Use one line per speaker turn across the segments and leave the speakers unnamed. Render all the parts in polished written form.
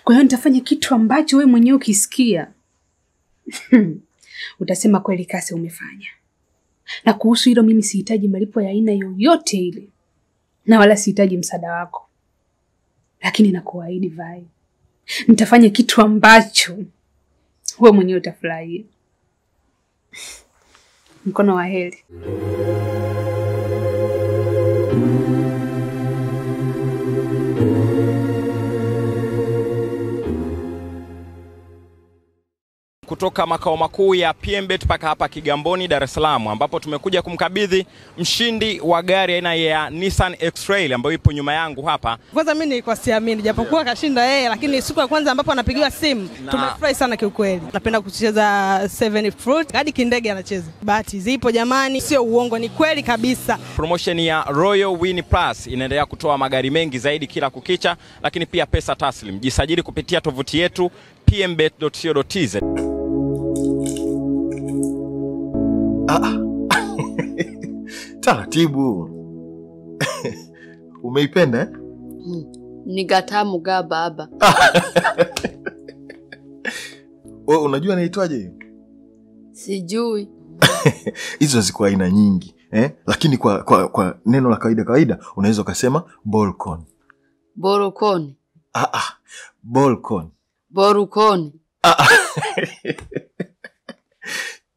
Kwa hiyo nitafanya kitu ambacho wewe mwenyewe ukisikia utasema kweli Kase umefanya. Na kuhusu hilo mimi sihitaji malipo ya aina yoyote ile. Na wala sihitaji msaada wako. Lakini nakuahidi Vai, nitafanya kitu ambacho wewe mwenyewe utafurahia. Mkono wa heri.
Kutoka makao makuu ya PMbet paka hapa Kigamboni, Dar es Salaam, ambapo tumekuja kumkabidhi mshindi wa gari aina ya Nissan X-Trail ambayo ipo nyuma yangu hapa.
Kwanza mimi nilikuwa siamini japokuwa kashinda yeye, lakini siku ya kwanza ambapo anapigiwa simu tumefurahi sana kiukweli. Napenda kucheza 7 Fruit, hadi kindege anacheza. Bahati zipo jamani, sio uongo, ni kweli kabisa.
Promotion ya Royal Win Plus inaendelea kutoa magari mengi zaidi kila kukicha, lakini pia pesa taslim. Jisajili kupitia tovuti yetu pmbet.co.tz.
Taratibu. Umeipenda?
Ni gatamu ga baba.
Wewe unajua inaitwaje hiyo?
Sijui.
Hizo ziko aina nyingi, lakini kwa neno la kawaida unaweza kusema Bolcon.
Borocon.
Bolcon.
Borocon.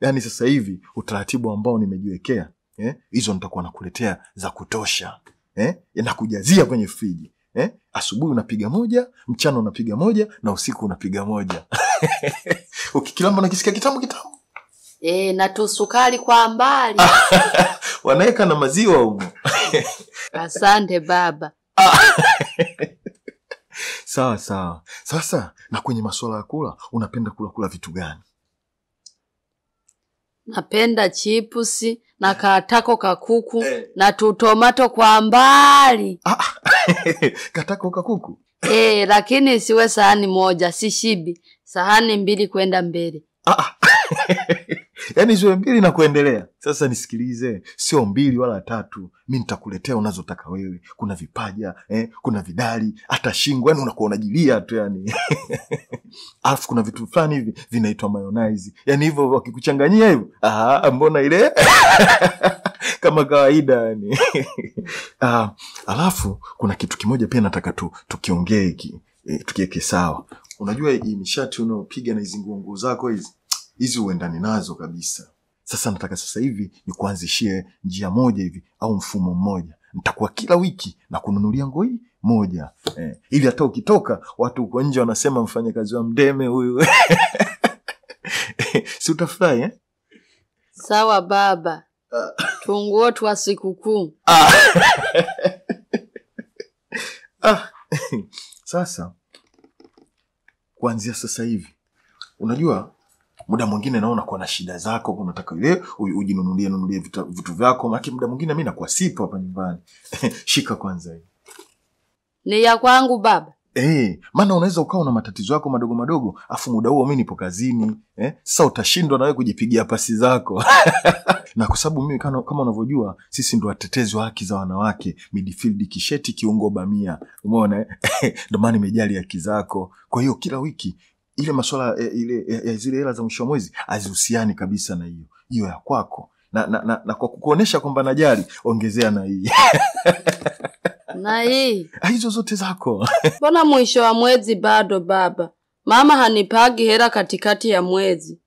Yaani sasa hivi utaratibu ambao nimejiwekea, hizo nitakuwa nakuletea za kutosha, yanakujazia kwenye friji. Asubuhi unapiga moja, mchana unapiga moja, na usiku unapiga moja. Ukikilamba unakisikia kitamu.
Na tu sukari kwa mbali.
Wanaweka na maziwa huko.
Asante baba.
Sawa. Sasa na kwenye masuala ya kula, unapenda kula vitu gani?
Napenda chipusi na katako kakuku na tutomato kwa mbali.
Katako kakuku?
Lakini siwe sahani moja, si shibi. Sahani 2 kwenda mbele.
Yaani ziwe 2 na kuendelea. Sasa nisikilize, sio 2 wala 3. Mimi nitakuletea unazotaka wewe. Kuna vipaja, kuna vidali, hata shingo, yani unakuwa unajilia tu yani. Alafu kuna vitu fulani hivi vinaitwa mayonnaise. Yaani hivyo wakikuchanganyia hivyo, mbona ile kama kawaida yani. Alafu kuna kitu kimoja pia nataka tukiongee hiki, tukiweke sawa. Unajua hii nishati unaopiga na hizo nguo zako hizi uendani nazo kabisa. Sasa nataka sasa hivi nikuanzishie njia moja hivi au mfumo mmoja. Nitakuwa kila wiki na kununulia nguo hii moja. Ili hata ukitoka watu huko nje wanasema mfanyakazi wa Mdeme huyu. Si utafurahi?
Sawa baba. Tunguo twa sikukuu.
Sasa kuanzia sasa hivi, unajua muda mwingine naona kwa na shida zako, unataka ile ujinunulie vitu vyako, maana muda mwingine mimi nakuwa sipo hapa nyumbani. Shika kwanza hii.
Ni ya kwangu baba.
Maana unaweza ukawa na matatizo yako madogo, afu muda huo mimi nipo kazini, sasa utashindwa na wewe kujipigia pasi zako. Na kwa sababu mimi kama unavyojua sisi ndo watetezi wa haki za wanawake, midfield kisheti kiungo bamia. Umeona? Ndio maana nimejali haki zako. Kwa hiyo kila wiki ile masuala ile zile hela za mwisho wa mwezi hazihusiani kabisa na hiyo ya kwako. Na kwa kukuonesha kwamba najali, ongezea na hii.
Na hii
hizo zote zako.
Mbona mwisho wa mwezi bado baba? Mama hanipagi hela katikati ya mwezi.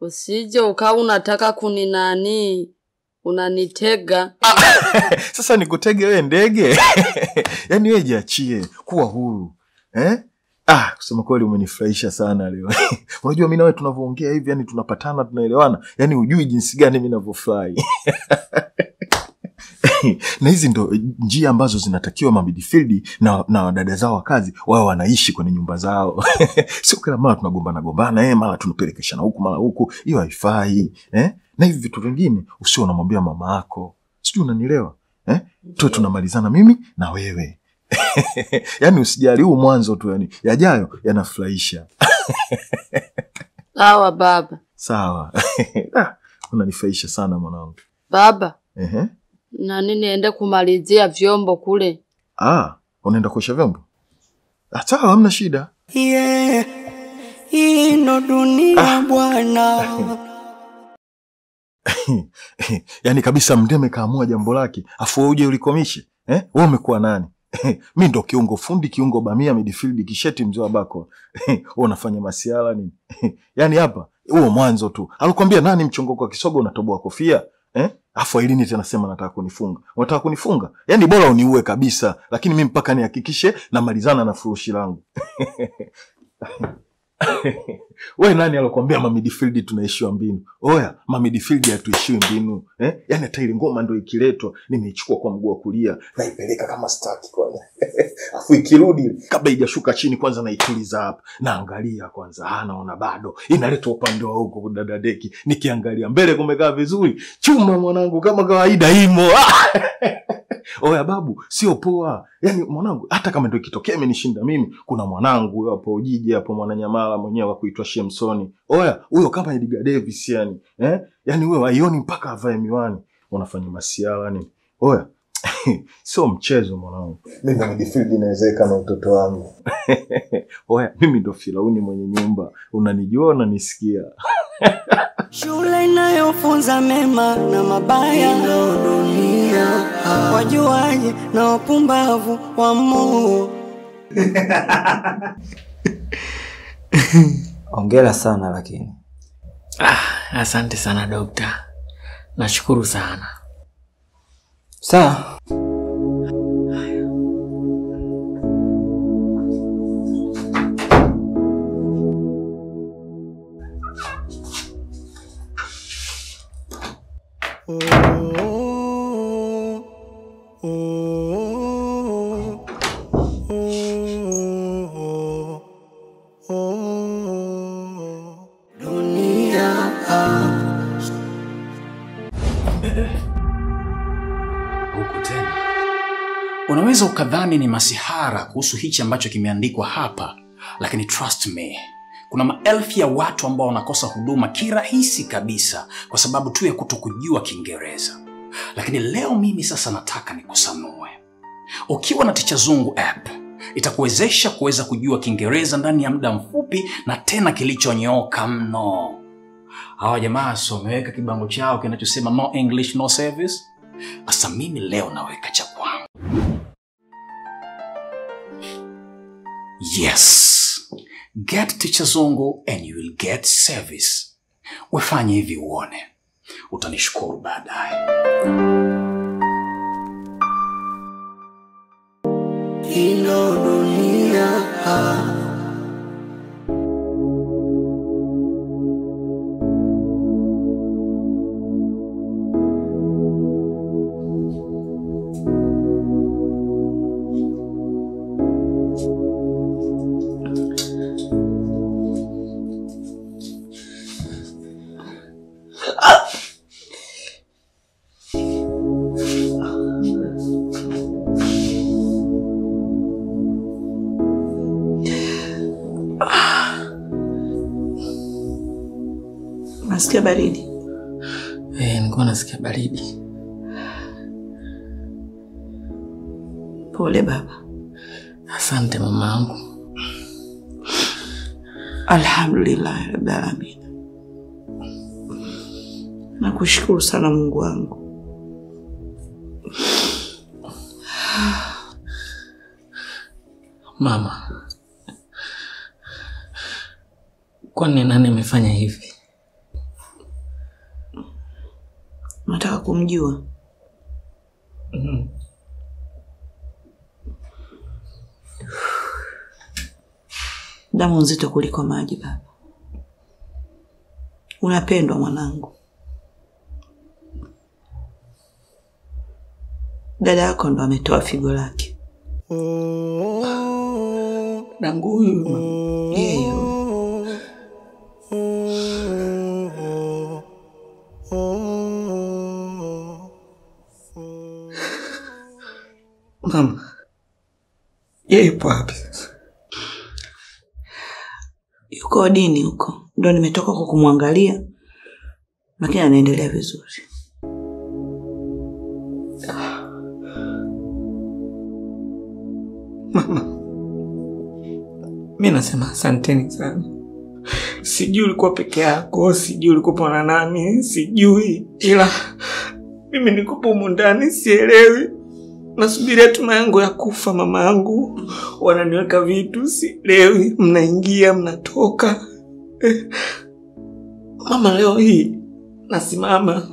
Usije ukawa unataka kuninani, unanitega.
Sasa nikutege wewe ndege? Yaani wewe jiachie, kuwa huru. Kusema kweli umenifurahisha sana leo. Unajua mimi na wewe tunavyoongea hivi, yani tunapatana, tunaelewana. Yani hujui jinsi gani mimi ninavyofurahi. Na hizi ndo njia ambazo zinatakiwa midfield na dada zao wa kazi wao wanaishi kwenye nyumba zao. Sio kila mara tunagombana mara tunapelekeshana huku mara huku, hiyo haifai. Na hivi vitu vingine usio unamwambia mama yako. Sijui unanielewa? Tu tunamalizana mimi na wewe. Yaani usijali, huu mwanzo tu, yani yajayo yanafurahisha.
Sawa baba.
Sawa. Unanifurahisha sana mwanangu.
Baba. Na nini niende kumalizia vyombo kule?
Unaenda kuosha vyombo? Sawa, hamna shida.
Yeah, ino dunia bwana.
Yaani kabisa Mdeme kaamua jambo lake, afu uje ulikomishe. Wewe umekuwa nani? Mimi ndo kiungo fundi, kiungo bamia, midfield, kisheti, mzee wa bako. Wewe unafanya masiala nini? Yaani hapa huo mwanzo tu. Alikwambia nani mchongoko wa kisogo unatoboa kofia? Afu Ailini tena sema nataka kunifunga. Unataka kunifunga? Yaani bora uniue kabisa, lakini mimi mpaka nihakikishe namalizana na furushi langu. Wewe nani alokuambia ma midfield tunaishiwa mbinu? Oya, ma midfield hatuishiwi mbinu. Yaani hata ile ngoma ndio ikiletwa, nimeichukua kwa mguu wa kulia, naipeleka kama staki kwanza. Afu ikirudi kabla haijashuka chini kwanza naituliza hapa. Naangalia kwanza, naona bado inaletwa upande wa huko kudada deki. Nikiangalia mbele kumekaa vizuri, chuma mwanangu kama kawaida imo. Oya babu, sio poa. Yaani mwanangu hata kama ndio ikitokea imenishinda mimi, kuna mwanangu hapo Ujiji hapo Mwananyamala mwenyewe kuitwa Shemsoni. Oya, huyo kama Edgar Davis yani. Yaani wewe waioni mpaka avae miwani. Unafanya masiala nini? Oya. Sio mchezo mwanangu. Mimi na midfield inawezeka na utoto wangu. Oya, mimi ndo Firauni mwenye nyumba. Unanijua na nisikia.
Shule inayofunza mema na mabaya ndo dunia. Wajuaji na wapumbavu wa Mungu.
Hongera sana lakini.
Asante sana dokta. Nashukuru sana.
Sawa.
Unaweza ukadhani ni masihara kuhusu hichi ambacho kimeandikwa hapa, lakini trust me, kuna maelfu ya watu ambao wanakosa huduma kirahisi kabisa kwa sababu tu ya kutokujua Kiingereza. Lakini leo mimi sasa nataka nikusanue. Ukiwa na Ticha Zungu app, itakuwezesha kuweza kujua Kiingereza ndani ya muda mfupi na tena kilichonyooka mno. Hawa jamaa wameweka kibango chao kinachosema no English no service. Asa mimi leo naweka cha kwangu. Yes, get Ticha Zungu and you will get service. Wefanye hivi uone, utanishukuru baadaye.
Ino dunia. Nasikia baridi.
Nilikuwa nasikia baridi.
Pole baba.
Asante mamangu.
Alhamdulillah rabbil alamin. Nakushukuru sana Mungu wangu.
Mama, kwani nani amefanya hivi?
Nataka kumjua. Damu nzito kuliko maji baba. Unapendwa mwanangu. Dada yako ndo ametoa figo lake.
Dangu huyu.
Yeye.
Mama, yeye yupo wapi?
Yuko dini huko. Ndo nimetoka kwa kumwangalia. Lakini anaendelea vizuri.
Mama, Mimi nasema asanteni sana. Sijui ulikuwa peke yako, sijui ulikuwa na nani, sijui. Ila mimi nikupo humu ndani sielewi. Nasubiria hatma yangu ya kufa mama yangu. Wananiweka vitu sielewi, mnaingia mnatoka. Mama leo hii nasimama.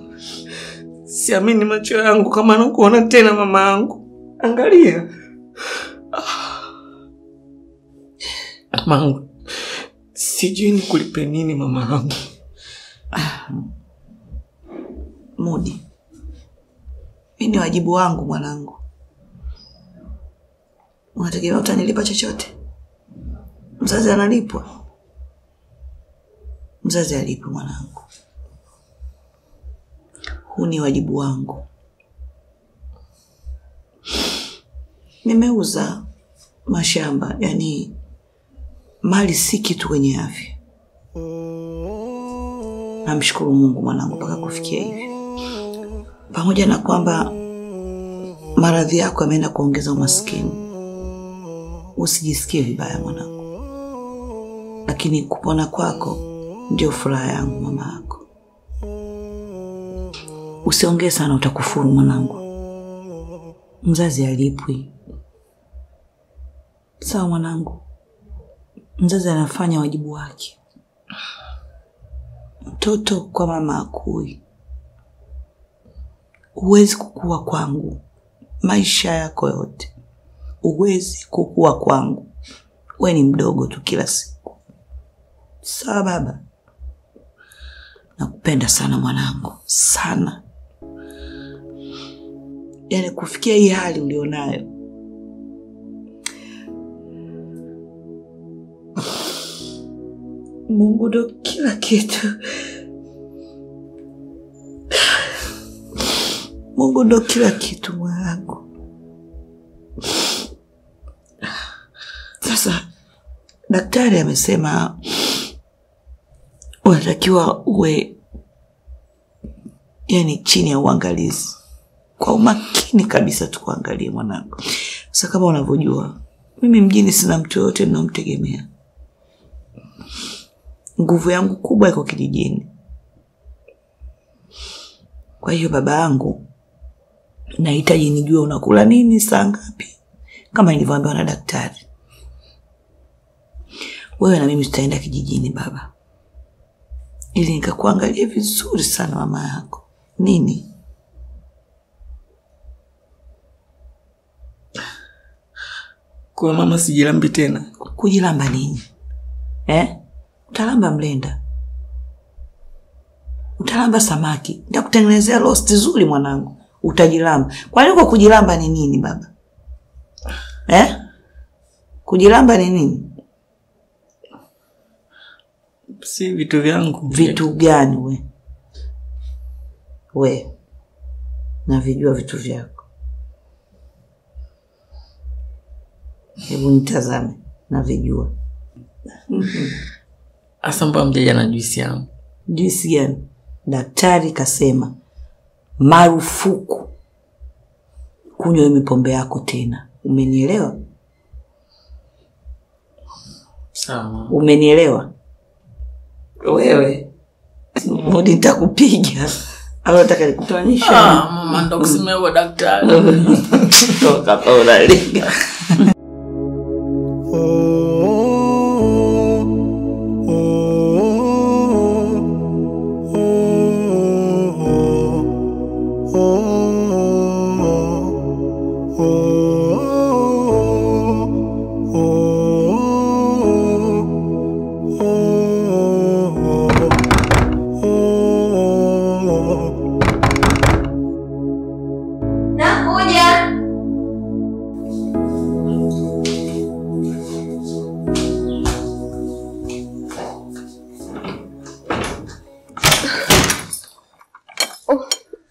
Siamini macho yangu kama nakuona tena mama yangu. Angalia. Mama, sijui nikulipe nini mama yangu.
Mudi, mimi ni wajibu wangu mwanangu. Unategemea utanilipa chochote? Mzazi analipwa. Mzazi alipwe mwanangu. Huu ni wajibu wangu. Nimeuza mashamba, yani mali si kitu kwenye afya. Namshukuru Mungu mwanangu mpaka kufikia hivi. Pamoja na kwamba maradhi yako yameenda kuongeza umaskini, usijisikie vibaya mwanangu. Lakini kupona kwako ndio furaha yangu mama yako. Usiongee sana utakufuru mwanangu. Mzazi alipwi. Sawa mwanangu. Mzazi anafanya wajibu wake. Mtoto kwa mama akui. Uwezi kukua kwangu maisha yako yote. Uwezi kukua kwangu. Wewe ni mdogo tu kila siku. Sawa baba. Nakupenda sana mwanangu, sana. Yani kufikia hii hali ulionayo. Mungu ndo kila kitu. Mungu ndo kila kitu mwanangu. Sasa daktari amesema unatakiwa uwe yani chini ya uangalizi. Kwa umakini kabisa tukuangalie mwanangu. Sasa kama unavyojua, mimi mjini sina mtu yote ninamtegemea. Nguvu yangu kubwa iko kijijini. Kwa hiyo baba yangu, nahitaji nijue unakula nini saa ngapi, kama nilivyoambiwa na daktari. Wewe na mimi tutaenda kijijini baba, ili nikakuangalie vizuri sana mama yako. Nini?
Kwa mama sijilambi tena.
Kujilamba nini? Utalamba mlenda. Utalamba samaki. Nitakutengenezea roast nzuri mwanangu. Utajilamba. Kwa nini kwa kujilamba ni nini baba? Kujilamba ni nini?
Si vitu vyangu.
Vitu gani we? We. Na vijua vitu vyako. Hebu nitazame na vijua.
Asamba mjaja na juisi yangu.
Juisi gani? Daktari kasema marufuku kunywa mipombe yako tena. Umenielewa?
Sawa.
Umenielewa? Wewe Mudi nitakupiga. Au nataka nikutoanisha?
Mama ndo kusemewa daktari.
Toka pa unaliga.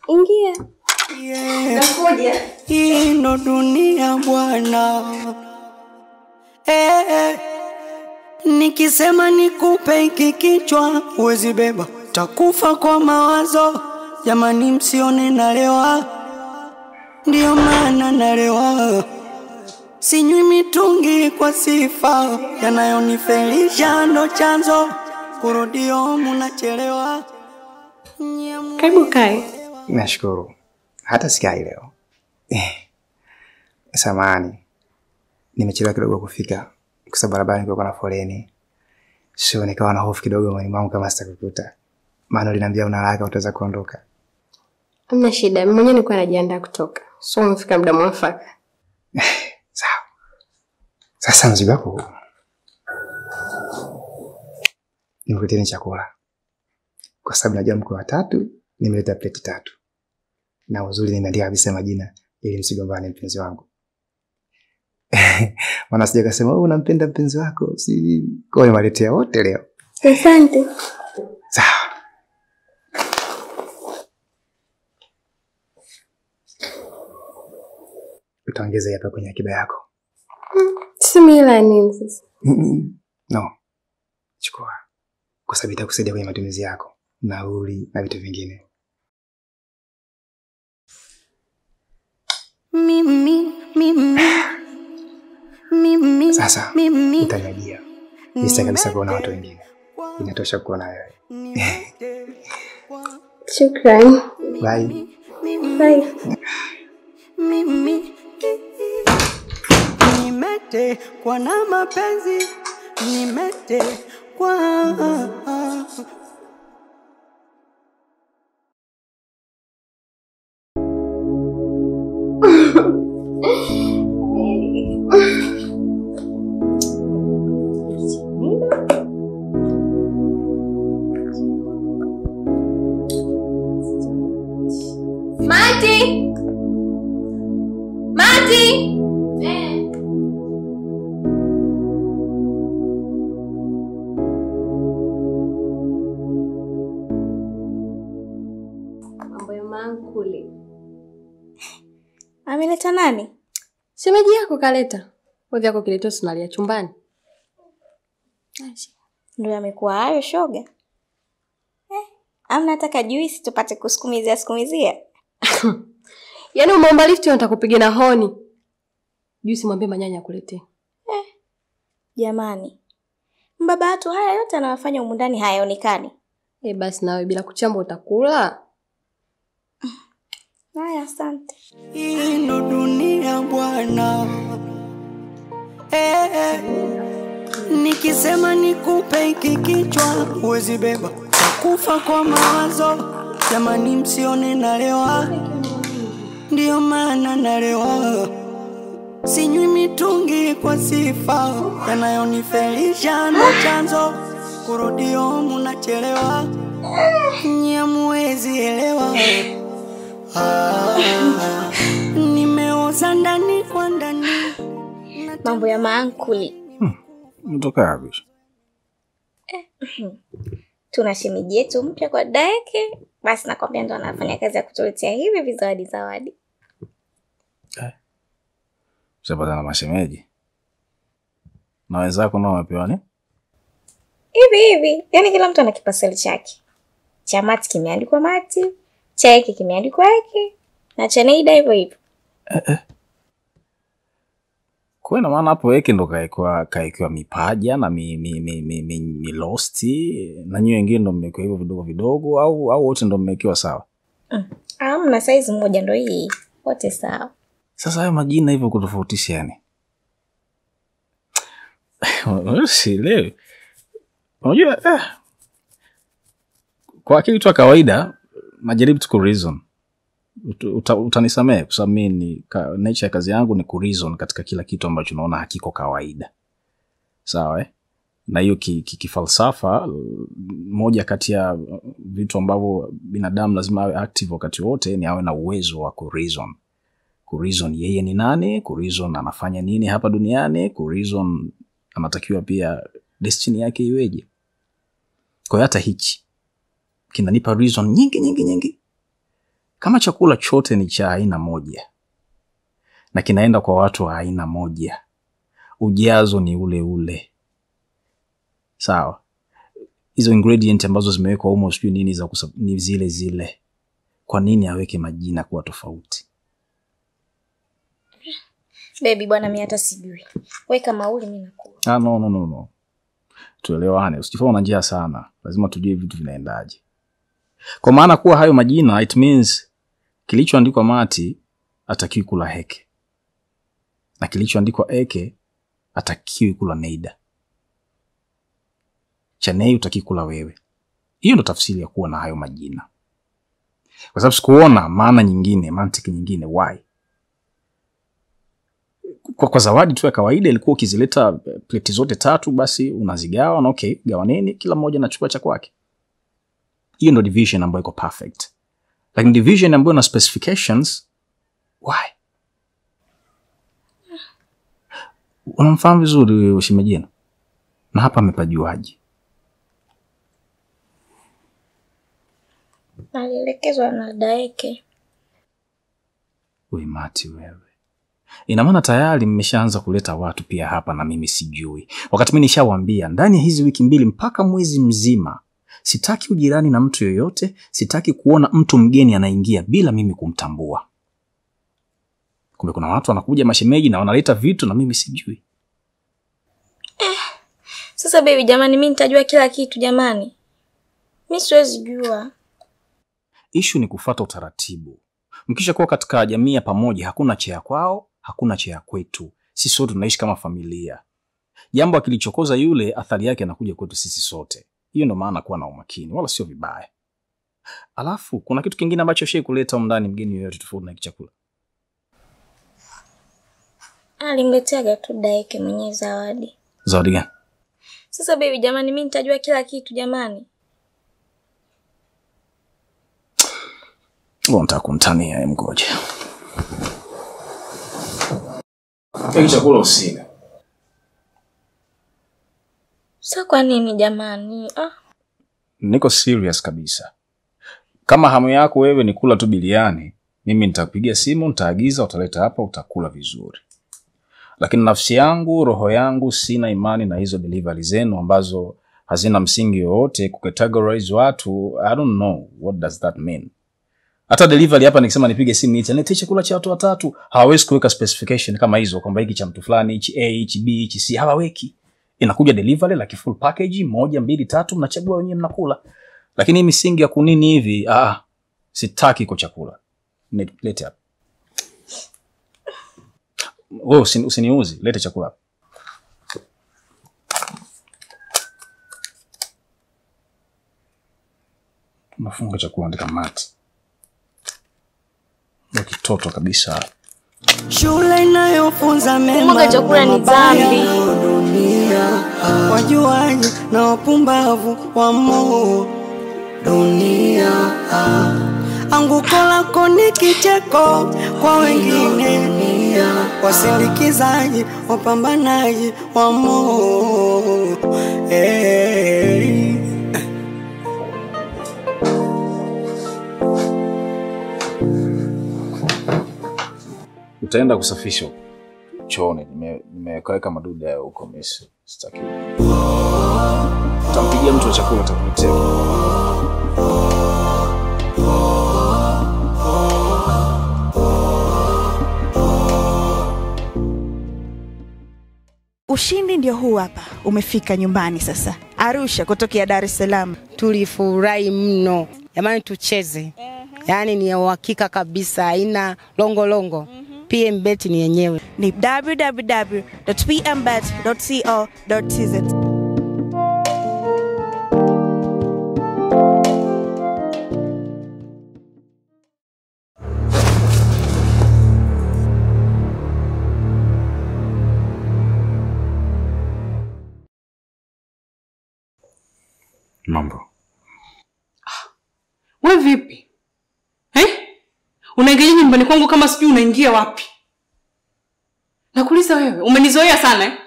Ingia. Nakuja.
Hii ndo dunia bwana. Nikisema nikupe hiki kichwa huwezi beba, takufa kwa mawazo. Jamani msione nalewa, ndio maana nalewa. sinywi mitungi kwa sifa, yanayonifelisha ndo chanzo, kurudio munachelewa.
Karibu kae.
Nashukuru. Hata sikai leo. Samahani. Nimechelewa kidogo kufika kwa sababu barabara ilikuwa na foleni. Sio, nikawa na hofu kidogo moyoni mwangu kama sitakukuta. Maana uliniambia una haraka utaweza kuondoka.
Hamna shida, mimi mwenyewe nilikuwa najiandaa kutoka. So umefika muda mwafaka.
Sawa. Sasa mzigo wako. Nimekuletea chakula. Kwa sababu najua mko watatu, nimeleta plate 3. Na uzuri nimeandika kabisa majina ili msigombane mpenzi wangu. Maana sija kusema wewe unampenda mpenzi wako, si kwa nimeletea wote leo.
Asante.
Sawa. Utaongeza hapa kwenye akiba yako.
Simila nini sasa?
No. Chukua. Kwa sababu itakusaidia kwenye matumizi yako, nauli na vitu vingine. Sasa utanyagia. Nisa kabisa kuona watu wengine. Inatosha kuona wewe.
Shukrani.
Bye.
Bye.
Nimete kwa na mapenzi, nimete kwa
Mati! Mati! Mambo ya mankuli.
Ameleta nani?
Shemeji yako kaleta. Wewe yako kileto sinalia chumbani.
Ndio amekuwa hayo shoga. Amna nataka juice tupate kusukumizia.
Yaani umeomba lift unataka kupiga na honi. Juice mwambie manyanya akuletee.
Jamani. Mbaba watu haya yote anawafanya humu ndani hayaonekani.
Basi nawe bila kuchamba utakula.
Haya, asante.
Hii ndo dunia bwana. Nikisema nikupe hiki kichwa uwezi beba, takufa kwa mawazo. Jamani msione nalewa, ndio maana nalewa. Sinywi mitungi kwa sifa, yanayonifelisha ndo chanzo, kurudio munachelewa. Nyamuwezi elewa. Nimeoza ndani kwa ndani.
Mambo ya maankuli.
Mtoka wapi?
Tuna shemeji yetu mpya kwa dake. Basi nakwambia ndo anafanya kazi ya kutuletea hivi vizawadi.
Usipata na mashemeji. Na wenzako nao wapewa ni?
Hivi. Yaani kila mtu ana kipaseli chake. Cha Mati kimeandikwa Mati, cha yake kimeandikwa yake, na cha Neida hivyo.
Kwa ina maana hapo weke ndo kaikwa mipaja na milosti na nyinyi wengine ndo mmekuwa hivyo vidogo vidogo au wote ndo mmekiwa sawa?
Mna size moja ndo hii. Wote sawa.
Sasa hayo majina hivyo kutofautisha yani. Sielewi. Unajua kwa akili tu kawaida najaribu tu ku-reason. Utanisamehe kwa sababu mimi nature ya kazi yangu ni ku-reason katika kila kitu ambacho naona hakiko kawaida. Sawa Na hiyo kifalsafa moja kati ya vitu ambavyo binadamu lazima awe active wakati wote ni awe na uwezo wa ku-reason. Ku-reason yeye ni nani, ku-reason anafanya nini hapa duniani, ku-reason anatakiwa pia destiny yake iweje. Kwa hata hichi kinanipa reason nyingi. Kama chakula chote ni cha aina moja na kinaenda kwa watu wa aina moja, ujazo ni ule. Sawa. Hizo ingredient ambazo zimewekwa humo sio nini za ni zile. Kwa nini aweke majina kuwa tofauti?
Baby bwana, mimi hata sijui. Weka mauli mimi nakula.
No. Tuelewane, usijifanye una njia sana. Lazima tujue vitu vinaendaje. Kwa maana kuwa hayo majina, it means kilichoandikwa Mati atakiwi kula Heke. Na kilichoandikwa Eke atakiwi kula Neida. Chanei utakiwi kula wewe. Hiyo ndo tafsiri ya kuwa na hayo majina. Kwa sababu sikuona maana nyingine, mantiki nyingine, why? Kwa zawadi tu ya kawaida ilikuwa ukizileta pleti zote 3 basi unazigawa na okay, gawaneni kila mmoja anachukua cha kwake. Hiyo ndo division ambayo iko perfect. Lakini division ambayo na specifications, why? Unamfahamu vizuri Shimejina? Na hapa amepajuaje?
Alielekezwa na Daeke.
Wewe Mati wewe. Ina maana tayari mmeshaanza kuleta watu pia hapa na mimi sijui. Wakati mimi nishawaambia ndani ya hizi wiki 2 mpaka mwezi mzima sitaki ujirani na mtu yoyote, sitaki kuona mtu mgeni anaingia bila mimi kumtambua. Kumbe kuna watu wanakuja mashemeji na wanaleta vitu na mimi sijui.
Sasa baby jamani, mimi nitajua kila kitu jamani. Mimi siwezi jua.
Issue ni kufuata utaratibu. Mkisha kuwa katika jamii pamoja, hakuna chea kwao, hakuna chea kwetu. Sisi sote tunaishi kama familia. Jambo akilichokoza yule, athari yake anakuja kwetu sisi sote. Hiyo ndo maana kuwa na umakini, wala sio vibaya. Alafu kuna kitu kingine ambacho shei kuleta ndani mgeni yoyote tofauti na kichakula.
Alimletea tu Daeke mwenye zawadi.
Zawadi gani?
Sasa baby jamani, mimi nitajua kila kitu jamani.
Nataka kumtania mgoje. Hiki chakula usile.
Sasa kwa nini jamani?
Niko serious kabisa. Kama hamu yako wewe ni kula tu biliani, mimi nitakupigia simu, nitaagiza, utaleta hapa, utakula vizuri. Lakini nafsi yangu, roho yangu sina imani na hizo delivery zenu ambazo hazina msingi yoyote kucategorize watu. I don't know what does that mean. Hata delivery hapa nikisema nipige simu niite chakula cha watu 3, hawawezi kuweka specification kama hizo kwamba hiki cha mtu fulani, hichi A, hichi B, hichi C, hawaweki. Inakuja delivery like full package 1, 2, 3 mnachagua wenyewe mnakula. Lakini hii misingi ya kunini hivi, sitaki kwa chakula. Lete hapa. Wewe usiniuzi, lete chakula hapa. Nafunga chakula ndika Mati. Ndio kitoto kabisa.
Shule inayofunza mema.
Kumwaga chakula ni dhambi.
Wajuaji na wapumbavu wamo dunia. Anguko lako ni kicheko kwa wengine. Wasindikizaji, wapambanaji wamo.
Utaenda kusafisha chooni, nimeweka madudu ya huko mesi. Sitaki. Utampigia mtu wa chakula atakuletea.
Ushindi ndio huu hapa. Umefika nyumbani sasa. Arusha kutokea Dar es Salaam.
Tulifurahi mno. Jamani tucheze. Yaani ni uhakika kabisa, haina longo. PMBet ni yenyewe.
Ni www.pmbet.co.tz.
Mambo.
Wewe vipi? Unaingia nyumbani kwangu kama sijui unaingia wapi? Nakuuliza wewe, umenizoea sana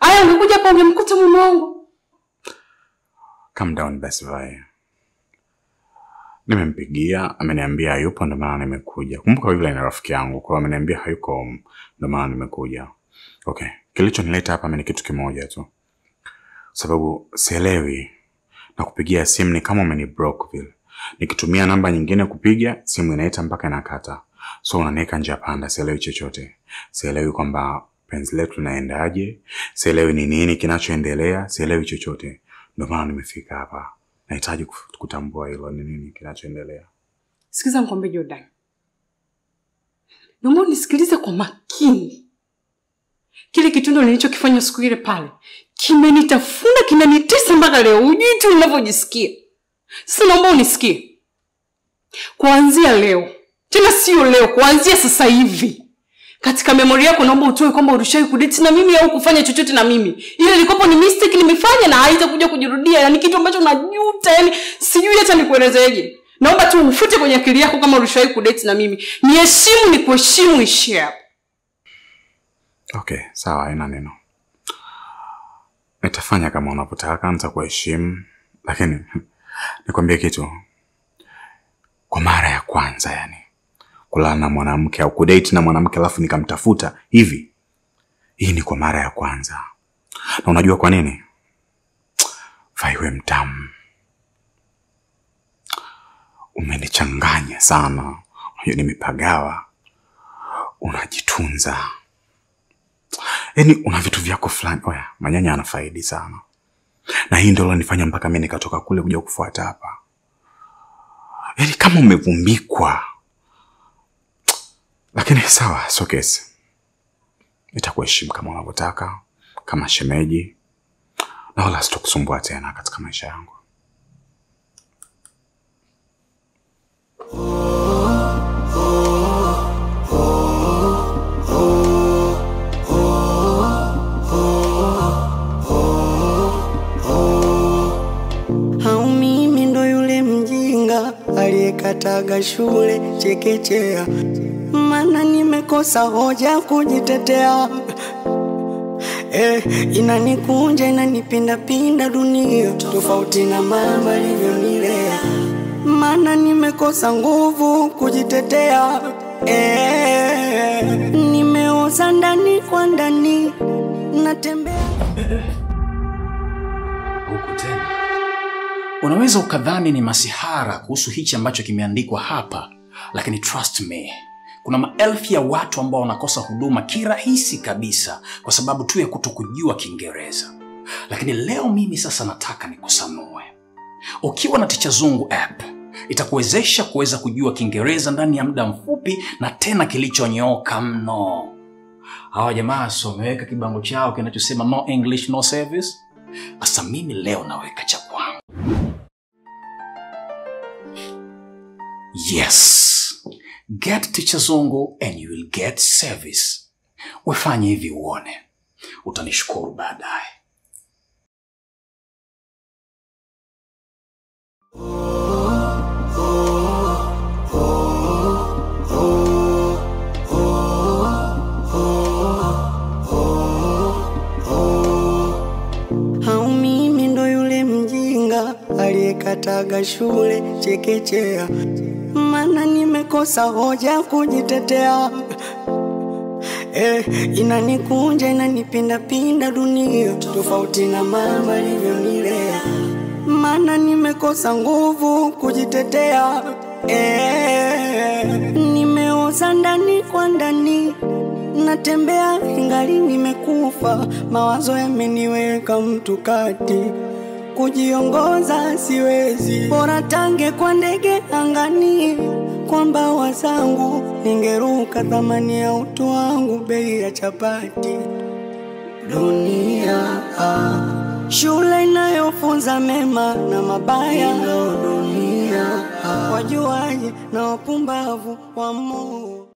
Aya ungekuja hapa ungemkuta mume wangu.
Calm down basi Vaya. Nimempigia, ameniambia hayupo ndio maana nimekuja. Kumbuka yule ni rafiki yangu, kwa ameniambia hayuko ndio maana nimekuja. Okay, kilichonileta hapa ni kitu kimoja tu. Sababu sielewi na kupigia simu ni kama umeniblock vile. Nikitumia namba nyingine kupiga, simu inaita mpaka inakata. So unaniweka njia panda, sielewi chochote. Sielewi kwamba penzi letu linaendaje, sielewi ni nini kinachoendelea, sielewi chochote. Ndio maana nimefika hapa. Nahitaji kutambua hilo ni nini kinachoendelea.
Sikiza nikwambie Jordan. Naomba unisikilize kwa makini. Kile kitendo nilichokifanya siku ile pale kimenitafuna, kinanitesa mpaka leo. Hujui tu ninavyojisikia. Sasa naomba unisikie. Kuanzia leo, tena sio leo, kuanzia sasa hivi, katika memory yako naomba utoe kwamba ulishawahi kudate na mimi au kufanya chochote na mimi. Ile ilikopo ni mistake nimefanya na haitakuja kujirudia. Yaani kitu ambacho najuta, yani sijui hata nikuelezeje. Naomba tu ufute kwenye akili yako kama ulishawahi kudate na mimi. Niheshimu, nikuheshimu, ishie hapo.
Okay, sawa, haina neno. Nitafanya kama unavyotaka, nitakuheshimu, lakini nikwambie kitu. Kwa mara ya kwanza yani, kulala na mwanamke au kudate na mwanamke alafu nikamtafuta hivi. Hii ni kwa mara ya kwanza. Na unajua kwa nini? Faiwe mtamu. Umenichanganya sana. Unajua nimepagawa. Unajitunza. Yaani una vitu vyako fulani. Oya, manyanya anafaidi sana. Na hii ndio ilonifanya mpaka mimi nikatoka kule kuja kufuata hapa. Yaani kama umevumbikwa. Lakini sawa, so kesi. Nitakuheshimu kama unavyotaka, kama shemeji. Na wala sitokusumbua tena katika maisha yangu.
Hau mimi ndo yule mjinga aliyekataga shule chekechea, maana nimekosa hoja kujitetea. Inanikunja inanipinda pinda dunia, tofauti na mama alivyonilea, maana nimekosa nguvu kujitetea. Nimeoza ndani kwa ndani, natembea
huku tena. Unaweza ukadhani ni masihara kuhusu hichi ambacho kimeandikwa hapa, lakini trust me, kuna maelfu ya watu ambao wanakosa huduma kirahisi kabisa kwa sababu tu ya kutokujua Kiingereza. Lakini leo mimi sasa nataka nikusanue. Ukiwa na Ticha Zungu app, itakuwezesha kuweza kujua Kiingereza ndani ya muda mfupi na tena kilichonyooka mno. Hawa jamaa wameweka kibango chao kinachosema no English no service. Asa mimi leo naweka cha kwangu. Yes. Get Ticha Zungu and you will get service. Wefanye hivi uone. Utanishukuru baadaye.
Hau mimi ndo yule mjinga aliyekataga shule chekechea, maana nimekosa hoja kujitetea. Inanikunja inanipinda pinda dunia, tofauti na mama alivyonilea, maana nimekosa nguvu kujitetea. Nimeoza ndani kwa ndani, natembea ingali nimekufa, mawazo yameniweka mtu kati, kujiongoza siwezi, bora tange kwa ndege angani, kwa mbawa zangu ningeruka, thamani ya utu wangu bei ya chapati. Dunia shule inayofunza mema na mabaya, dunia wajuaji na wapumbavu wa Mungu.